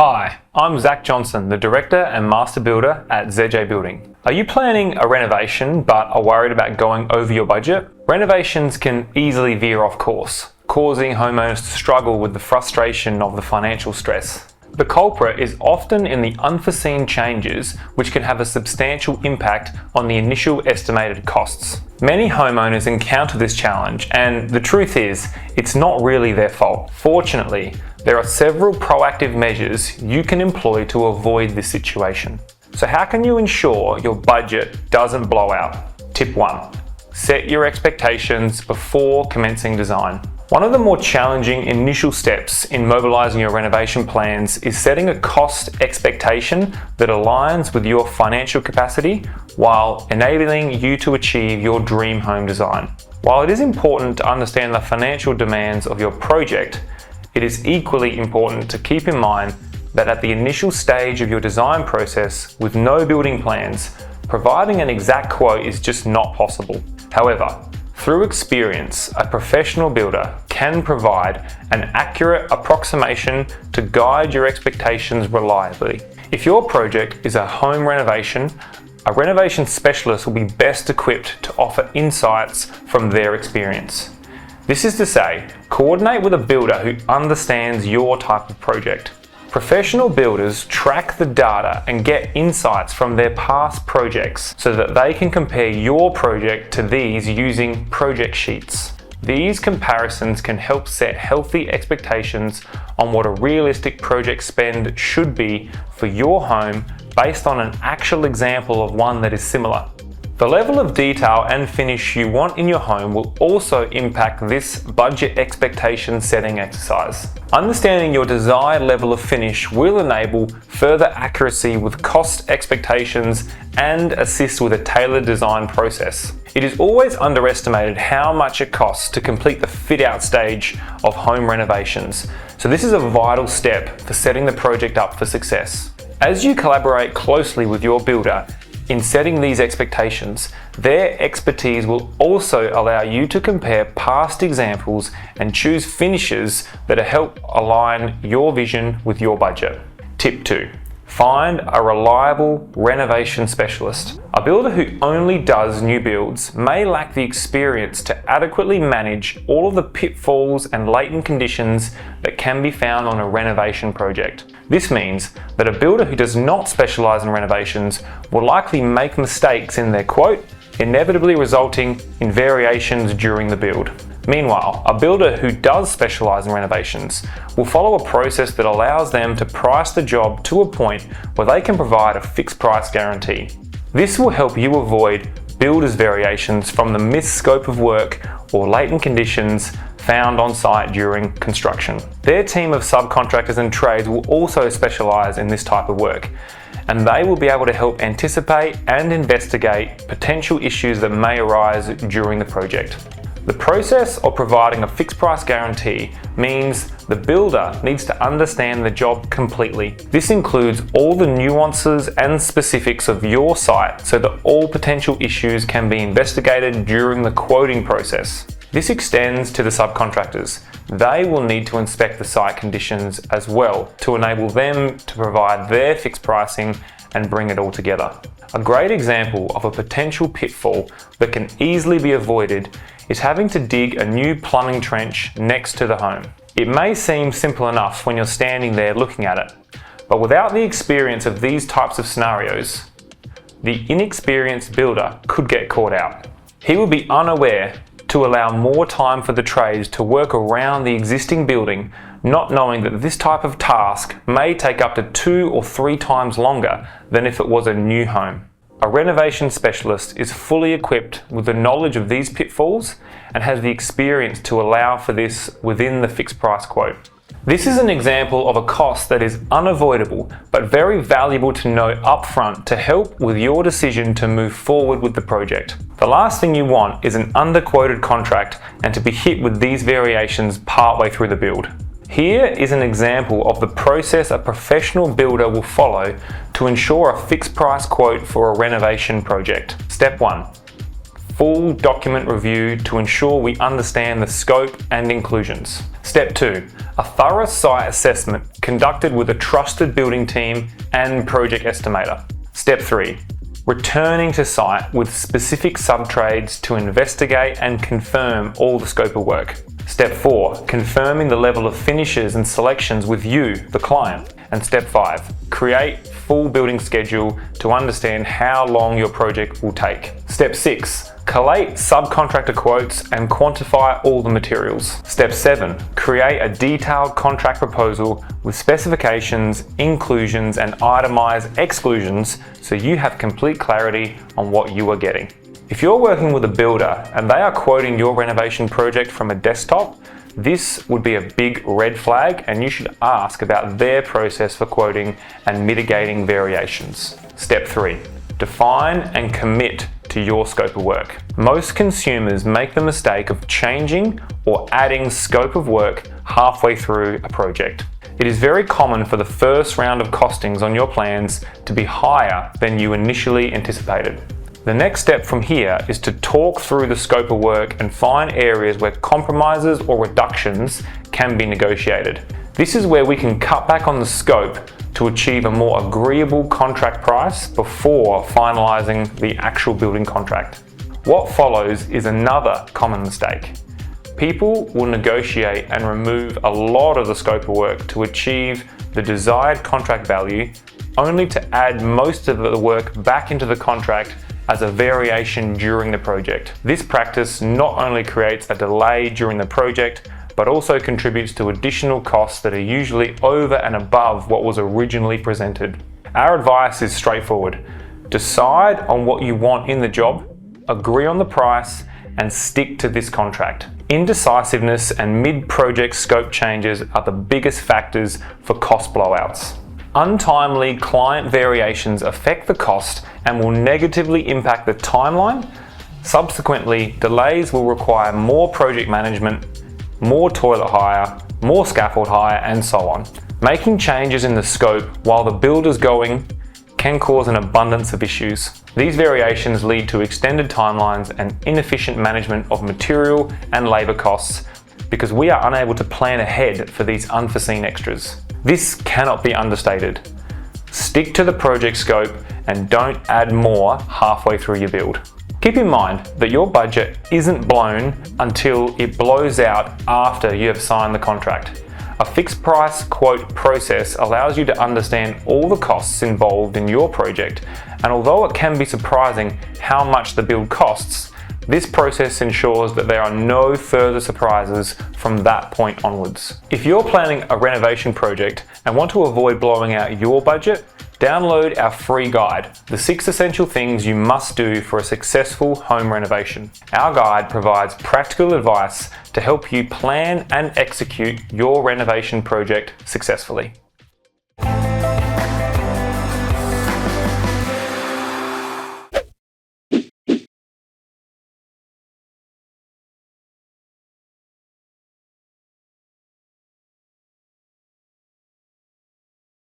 Hi, I'm Zach Johnson, the Director and Master Builder at ZJ Building. Are you planning a renovation but are worried about going over your budget? Renovations can easily veer off course, causing homeowners to struggle with the frustration of the financial stress. The culprit is often in the unforeseen changes, which can have a substantial impact on the initial estimated costs. Many homeowners encounter this challenge, and the truth is, it's not really their fault. Fortunately, there are several proactive measures you can employ to avoid this situation. So how can you ensure your budget doesn't blow out? Tip 1. Set your expectations before commencing design. One of the more challenging initial steps in mobilizing your renovation plans is setting a cost expectation that aligns with your financial capacity while enabling you to achieve your dream home design. While it is important to understand the financial demands of your project, it is equally important to keep in mind that at the initial stage of your design process with no building plans, providing an exact quote is just not possible. However, through experience, a professional builder can provide an accurate approximation to guide your expectations reliably. If your project is a home renovation, a renovation specialist will be best equipped to offer insights from their experience. This is to say, coordinate with a builder who understands your type of project. Professional builders track the data and get insights from their past projects so that they can compare your project to these using project sheets. These comparisons can help set healthy expectations on what a realistic project spend should be for your home based on an actual example of one that is similar. The level of detail and finish you want in your home will also impact this budget expectation setting exercise. Understanding your desired level of finish will enable further accuracy with cost expectations and assist with a tailored design process. It is always underestimated how much it costs to complete the fit-out stage of home renovations, so this is a vital step for setting the project up for success. As you collaborate closely with your builder, in setting these expectations, their expertise will also allow you to compare past examples and choose finishes that help align your vision with your budget. Tip 2. Find a reliable renovation specialist. A builder who only does new builds may lack the experience to adequately manage all of the pitfalls and latent conditions that can be found on a renovation project. This means that a builder who does not specialize in renovations will likely make mistakes in their quote, inevitably resulting in variations during the build. Meanwhile, a builder who does specialize in renovations will follow a process that allows them to price the job to a point where they can provide a fixed price guarantee. This will help you avoid builders' variations from the missed scope of work or latent conditions found on site during construction. Their team of subcontractors and trades will also specialize in this type of work, and they will be able to help anticipate and investigate potential issues that may arise during the project. The process of providing a fixed price guarantee means the builder needs to understand the job completely. This includes all the nuances and specifics of your site so that all potential issues can be investigated during the quoting process. This extends to the subcontractors. They will need to inspect the site conditions as well to enable them to provide their fixed pricing and bring it all together. A great example of a potential pitfall that can easily be avoided is having to dig a new plumbing trench next to the home. It may seem simple enough when you're standing there looking at it, but without the experience of these types of scenarios, the inexperienced builder could get caught out. He will be unaware to allow more time for the trades to work around the existing building, not knowing that this type of task may take up to 2 or 3 times longer than if it was a new home. A renovation specialist is fully equipped with the knowledge of these pitfalls and has the experience to allow for this within the fixed price quote. This is an example of a cost that is unavoidable but very valuable to know upfront to help with your decision to move forward with the project. The last thing you want is an underquoted contract and to be hit with these variations partway through the build. Here is an example of the process a professional builder will follow to ensure a fixed price quote for a renovation project. Step 1. full document review to ensure we understand the scope and inclusions. Step 2, a thorough site assessment conducted with a trusted building team and project estimator. Step 3, returning to site with specific subtrades to investigate and confirm all the scope of work. Step 4, confirming the level of finishes and selections with you, the client. And step 5, create full building schedule to understand how long your project will take. Step 6, collate subcontractor quotes and quantify all the materials. Step 7, create a detailed contract proposal with specifications, inclusions, and itemized exclusions so you have complete clarity on what you are getting. If you're working with a builder and they are quoting your renovation project from a desktop, this would be a big red flag, and you should ask about their process for quoting and mitigating variations. Step 3, define and commit to your scope of work. Most consumers make the mistake of changing or adding scope of work halfway through a project. It is very common for the first round of costings on your plans to be higher than you initially anticipated. The next step from here is to talk through the scope of work and find areas where compromises or reductions can be negotiated. This is where we can cut back on the scope to achieve a more agreeable contract price before finalizing the actual building contract. What follows is another common mistake. People will negotiate and remove a lot of the scope of work to achieve the desired contract value, only to add most of the work back into the contract as a variation during the project. This practice not only creates a delay during the project, but also contributes to additional costs that are usually over and above what was originally presented. Our advice is straightforward. Decide on what you want in the job, agree on the price, and stick to this contract. Indecisiveness and mid-project scope changes are the biggest factors for cost blowouts. Untimely client variations affect the cost and will negatively impact the timeline. Subsequently, delays will require more project management, more toilet hire, more scaffold hire, and so on. Making changes in the scope while the build is going can cause an abundance of issues. These variations lead to extended timelines and inefficient management of material and labour costs because we are unable to plan ahead for these unforeseen extras. This cannot be understated. Stick to the project scope and don't add more halfway through your build. Keep in mind that your budget isn't blown until it blows out after you have signed the contract. A fixed price quote process allows you to understand all the costs involved in your project, and although it can be surprising how much the build costs, this process ensures that there are no further surprises from that point onwards. If you're planning a renovation project and want to avoid blowing out your budget, download our free guide, The 6 Essential Things You Must Do for a Successful Home Renovation. Our guide provides practical advice to help you plan and execute your renovation project successfully.